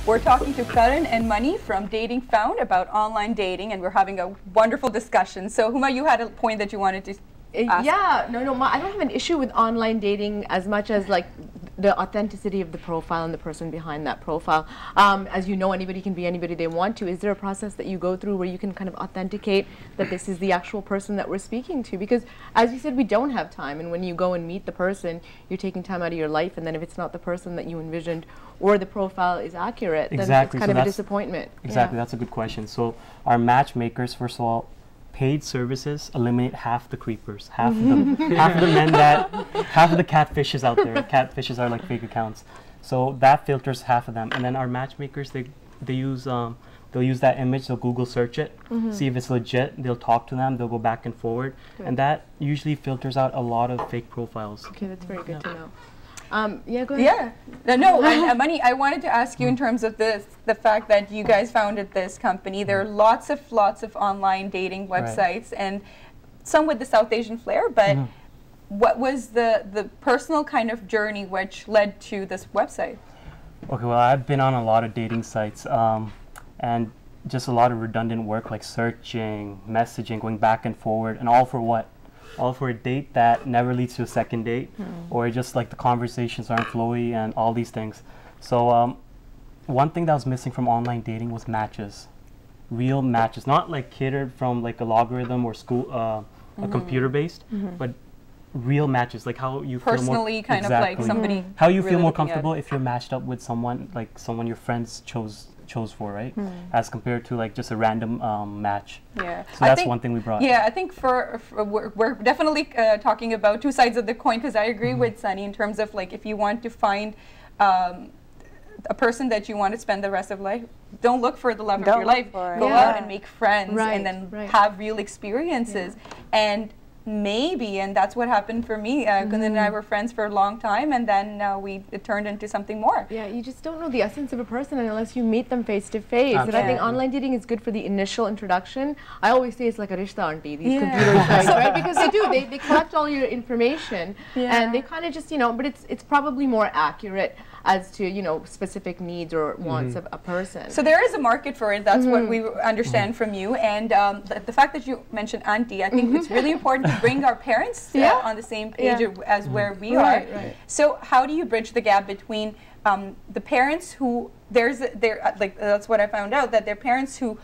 We're talking to Karan and Mani from Dating Found about online dating, and we're having a wonderful discussion. So, Huma, you had a point that you wanted to ask. Yeah, no, I don't have an issue with online dating as much as like the authenticity of the profile and the person behind that profile. As you know, anybody can be anybody they want to. Is there a process that you go through where you can kind of authenticate that this is the actual person that we're speaking to? Because as you said, we don't have time, and when you go and meet the person, you're taking time out of your life, and then if it's not the person that you envisioned or the profile is accurate, then it's kind of a disappointment. Exactly, that's a good question. So our matchmakers, first of all, paid services eliminate half the creepers, half of the men half of the catfishes out there. Catfishes are like fake accounts. So that filters half of them. And then our matchmakers, they use they'll use that image, they'll Google search it, see if it's legit, they'll talk to them, they'll go back and forward. Good. And that usually filters out a lot of fake profiles. Okay, that's very good to know. Yeah, go ahead. Yeah, no, Mani, I wanted to ask you in terms of the fact that you guys founded this company. There are lots of online dating websites, and some with the South Asian flair, but what was the personal kind of journey which led to this website? Okay, well, I've been on a lot of dating sites, and just a lot of redundant work like searching, messaging, going back and forward, and all for what? All for a date that never leads to a second date, or just like the conversations aren't flowy and all these things. So one thing that was missing from online dating was matches, real matches, not like catered from like a logarithm or school, a computer based, but real matches, like how you personally feel more, kind of like somebody how you feel more comfortable if you're matched up with someone like someone your friends chose for, right? As compared to like just a random match. Yeah. So that's one thing we brought. Yeah, I think we're definitely talking about two sides of the coin, because I agree with Sunny in terms of like if you want to find a person that you want to spend the rest of life, don't look for the love of your life. Go out and make friends and then have real experiences. And maybe, and that's what happened for me. Kundan and I were friends for a long time, and then it turned into something more. Yeah, you just don't know the essence of a person unless you meet them face to face. And I think online dating is good for the initial introduction. I always say it's like a rishta auntie, these computer sites, right? Because they do, they collect all your information, and they kind of just, you know, but it's probably more accurate as to, you know, specific needs or wants of a person. So there is a market for it. That's what we understand from you. And the fact that you mentioned auntie, I think it's really important to bring our parents on the same page as where we are. So how do you bridge the gap between the parents who, like that's what I found out, that they're parents who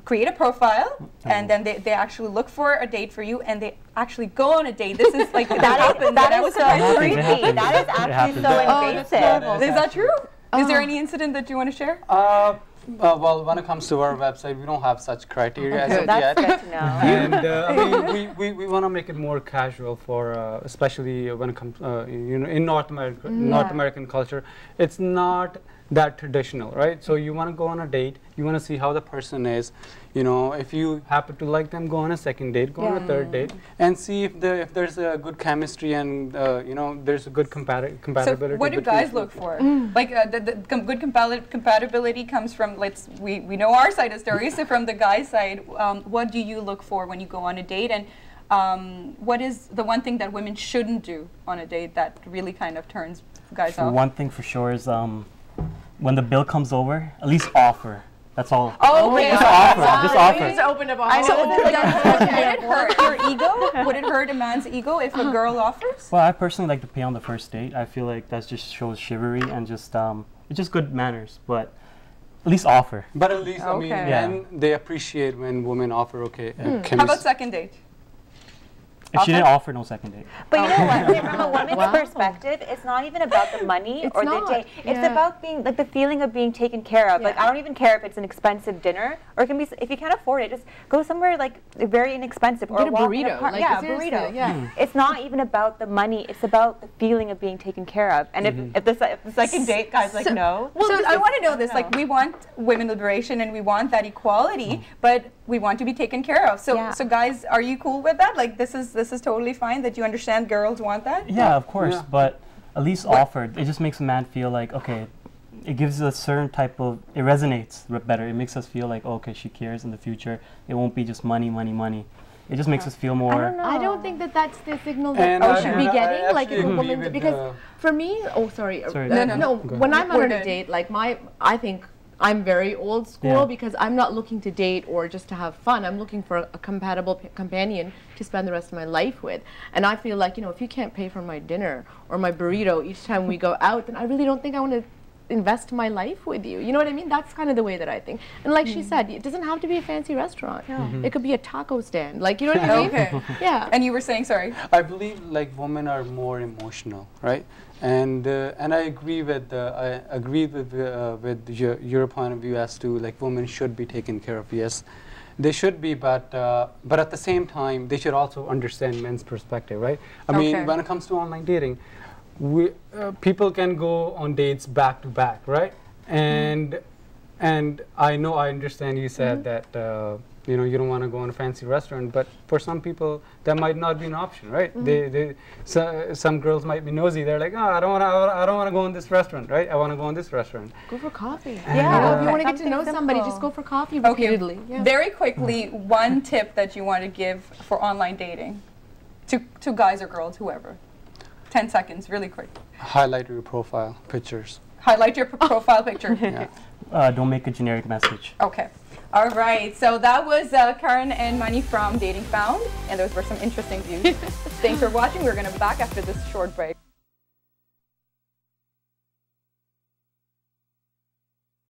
create a profile and then they actually look for a date for you and they actually go on a date. This is like that is so creepy. That is actually so invasive. Is that true? Is there any incident that you want to share? Well, when it comes to our website, we don't have such criteria as of yet. That's good to know. And I mean, we want to make it more casual for, especially when it comes, you know, in North American culture, it's not that traditional, right? So you want to go on a date, you want to see how the person is, you know, if you happen to like them, go on a second date, go on a third date, and see if there's a good chemistry and you know, there's a good compatibility. So what do guys look for? Like the good compatibility comes from, we know our side of stories, so from the guy side, what do you look for when you go on a date, and what is the one thing that women shouldn't do on a date that really kind of turns guys off? One thing for sure is when the bill comes over, at least offer. That's all. Oh, okay. Just offer. Just offer. Just open up. Would it hurt your ego? Would it hurt a man's ego if a girl offers? Well, I personally like to pay on the first date. I feel like that just shows chivalry and just it's just good manners. But at least offer. But at least I mean, men, they appreciate when women offer. Okay. How about second date? If she didn't offer, no second date. But you know what? From a woman's perspective, it's not even about the money or the date. It's about being like the feeling of being taken care of. Like I don't even care if it's an expensive dinner, or it can be if you can't afford it, just go somewhere like very inexpensive or get a burrito. Like a burrito. It's not even about the money. It's about the feeling of being taken care of. And if the second date guy's like no. Well, so I want to know this. Like we want women liberation and we want that equality, but we want to be taken care of. So so guys, are you cool with that? Like this is totally fine, that you understand girls want that? Yeah, of course, but at least offered. It just makes a man feel like, okay, it gives a certain type of, it resonates better. It makes us feel like, oh, okay, she cares in the future. It won't be just money, money, money. It just makes us feel more. I don't think that that's the signal that we should be getting. Like if a woman, because for me, no. When I'm on a date, like I think I'm very old school because I'm not looking to date or just to have fun. I'm looking for a compatible companion to spend the rest of my life with. And I feel like, you know, if you can't pay for my dinner or my burrito each time we go out, then I really don't think I want to invest my life with you. You know what I mean? That's kind of the way that I think. And like she said, it doesn't have to be a fancy restaurant. It could be a taco stand. Like, you know what I mean? Okay. Yeah. And you were saying, sorry? I believe like women are more emotional, right? And I agree with your point of view as to like women should be taken care of. Yes, they should be, but at the same time they should also understand men's perspective, right? I mean, when it comes to online dating, people can go on dates back to back, right? And I understand you said that you know, you don't want to go in a fancy restaurant, but for some people that might not be an option, right? Some girls might be nosy. They're like, oh, I don't want to go in this restaurant, right? I want to go in this restaurant. Go for coffee. Yeah. If you want to get to know somebody, just go for coffee repeatedly. Okay. Very quickly, one tip that you want to give for online dating to guys or girls, whoever. 10 seconds, really quick. Highlight your profile pictures. Highlight your profile picture. Don't make a generic message. Okay. All right. So that was Karen and Mani from Dating Found, and those were some interesting views. Thanks for watching. We're going to be back after this short break.